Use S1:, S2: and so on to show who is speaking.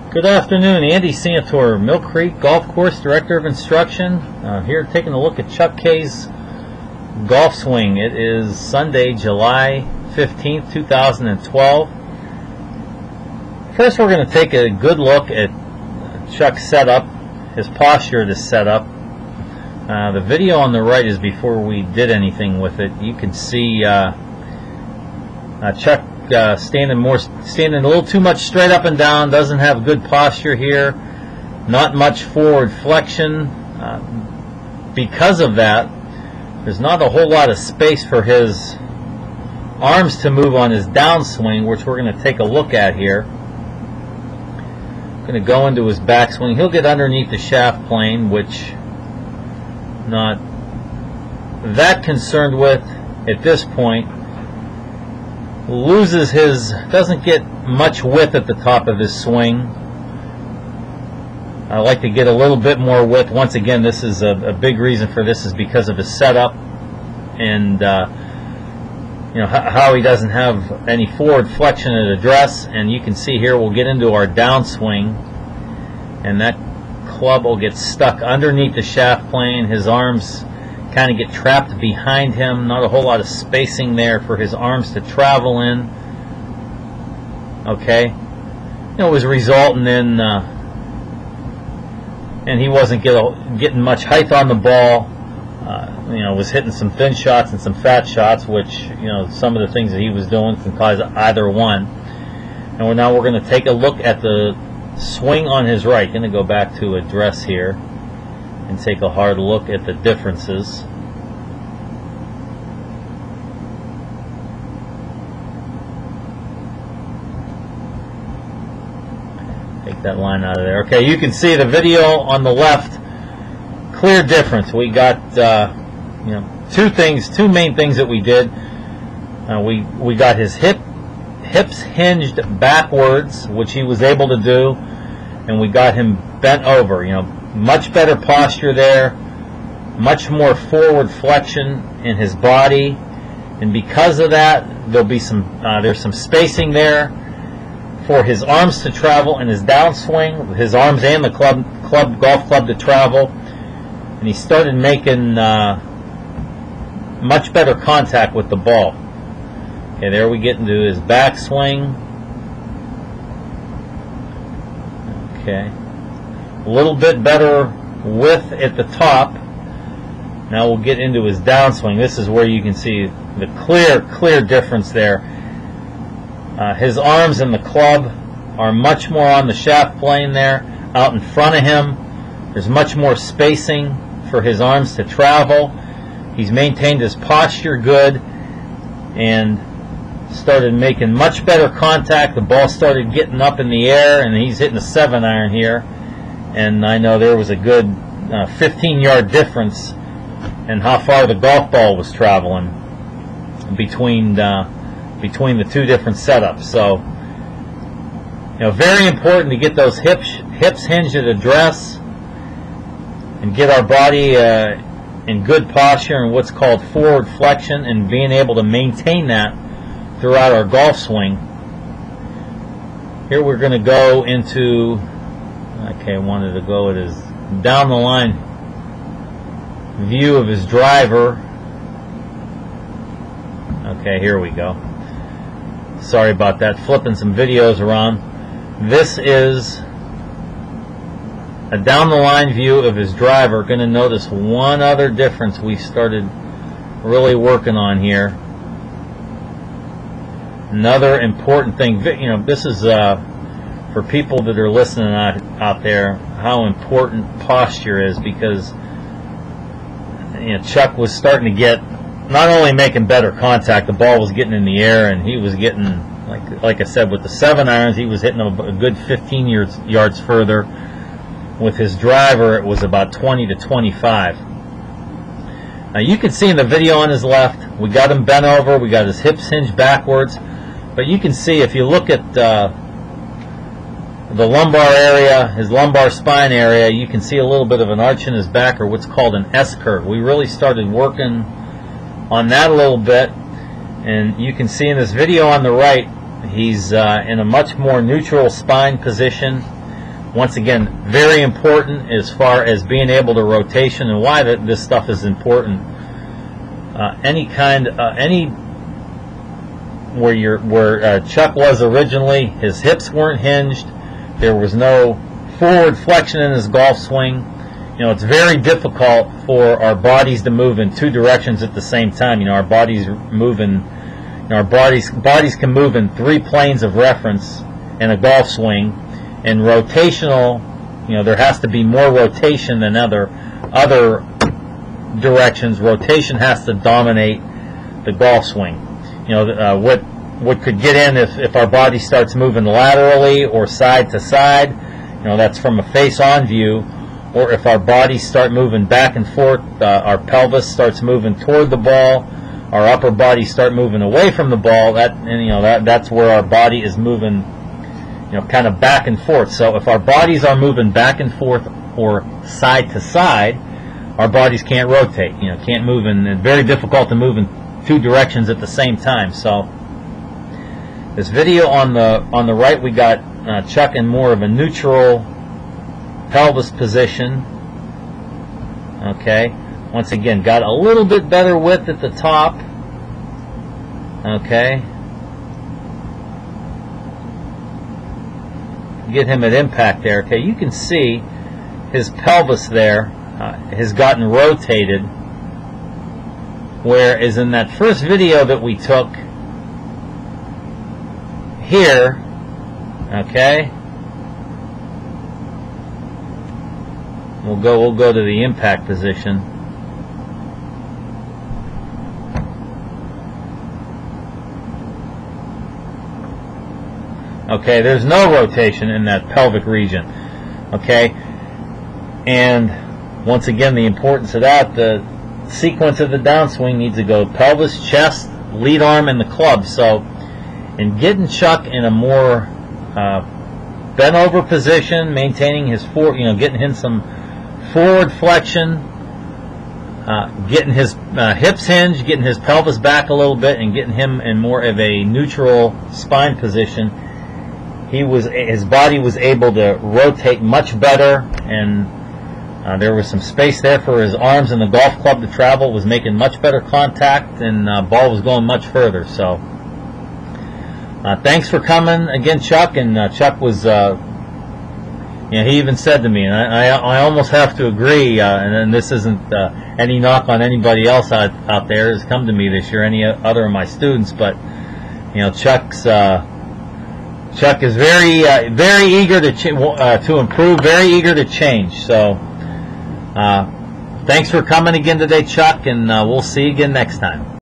S1: Good afternoon, Andy Santor, Mill Creek Golf Course Director of Instruction. Here taking a look at Chuck K's golf swing. It is Sunday, July 15th, 2012. First we're going to take a good look at Chuck's setup, his posture of this setup. The video on the right is before we did anything with it. You can see Chuck standing a little too much straight up and down, doesn't have good posture here, not much forward flexion. Because of that, there's not a whole lot of space for his arms to move on his downswing, which we're going to take a look at here. Going to go into his backswing. He'll get underneath the shaft plane, which not that concerned with at this point. Doesn't get much width at the top of his swing. I like to get a little bit more width. Once again, this is a big reason for this is because of his setup and how he doesn't have any forward flexion at address. And you can see here we'll get into our downswing, and that club will get stuck underneath the shaft plane. His arms kind of get trapped behind him, not a whole lot of spacing there for his arms to travel in. Okay, it was resulting in and he wasn't getting much height on the ball. Was hitting some thin shots and some fat shots, which some of the things that he was doing can cause either one. And now we're going to take a look at the swing on his right. Going to go back to address here and take a hard look at the differences. Take that line out of there. Okay, you can see the video on the left. Clear difference. We got two main things that we did. We got his hips hinged backwards, which he was able to do, and we got him bent over. Much better posture there, much more forward flexion in his body, and because of that, there's some spacing there for his arms to travel and his downswing, his arms and the golf club to travel, and he started making much better contact with the ball. Okay, there we get into his backswing. Okay. A little bit better width at the top. Now we'll get into his downswing. This is where you can see the clear difference there. His arms and the club are much more on the shaft plane there. Out in front of him, there's much more spacing for his arms to travel. He's maintained his posture good and started making much better contact. The ball started getting up in the air, and he's hitting a 7-iron here. And I know there was a good 15-yard difference in how far the golf ball was traveling between the two different setups. So, very important to get those hips hinged at address and get our body in good posture and what's called forward flexion, and being able to maintain that throughout our golf swing. Here we're going to go into. Okay, I wanted to go at his down the line view of his driver. Okay, here we go. Sorry about that, flipping some videos around. This is a down the line view of his driver. Going to notice one other difference we started really working on here. Another important thing, this is for people that are listening out there, how important posture is, because Chuck was starting to get, not only making better contact, the ball was getting in the air, and he was getting, like I said, with the 7-irons, he was hitting a good 15 yards further. With his driver, it was about 20 to 25. Now you can see in the video on his left, we got him bent over, we got his hips hinged backwards, but you can see if you look at the lumbar area, his lumbar spine area, you can see a little bit of an arch in his back, or what's called an S-curve. We really started working on that a little bit, and you can see in this video on the right, he's in a much more neutral spine position. once again, very important as far as being able to rotation, and why this stuff is important. Where Chuck was originally, his hips weren't hinged. There was no forward flexion in his golf swing. You know, it's very difficult for our bodies to move in two directions at the same time. You know, our bodies moving. You know, our bodies can move in three planes of reference in a golf swing. And rotational, you know, there has to be more rotation than other directions. Rotation has to dominate the golf swing. You know, what could get in if our body starts moving laterally or side to side. You know, that's from a face-on view. Or if our bodies start moving back and forth, our pelvis starts moving toward the ball, our upper body start moving away from the ball. That's where our body is moving, you know, kind of back and forth. So if our bodies are moving back and forth or side to side, our bodies can't rotate. You know, can't move in. It's very difficult to move in two directions at the same time. So this video on the right, we got Chuck in more of a neutral pelvis position. Okay, once again, got a little bit better width at the top. Okay, get him at impact there. Okay, you can see his pelvis there has gotten rotated, whereas in that first video that we took here, okay, we'll go to the impact position. Okay, there's no rotation in that pelvic region. Okay, and once again, the importance of that, the sequence of the downswing needs to go pelvis, chest, lead arm, and the club. So in getting Chuck in a more bent over position, maintaining his getting him some forward flexion, getting his hips hinged, getting his pelvis back a little bit, and getting him in more of a neutral spine position, his body was able to rotate much better, and there was some space there for his arms and the golf club to travel. It was making much better contact, and ball was going much further. So thanks for coming again, Chuck. And Chuck was, he even said to me, and I almost have to agree, and this isn't any knock on anybody else out there who's come to me this year, any other of my students, but Chuck is very eager to improve, very eager to change. So thanks for coming again today, Chuck, and we'll see you again next time.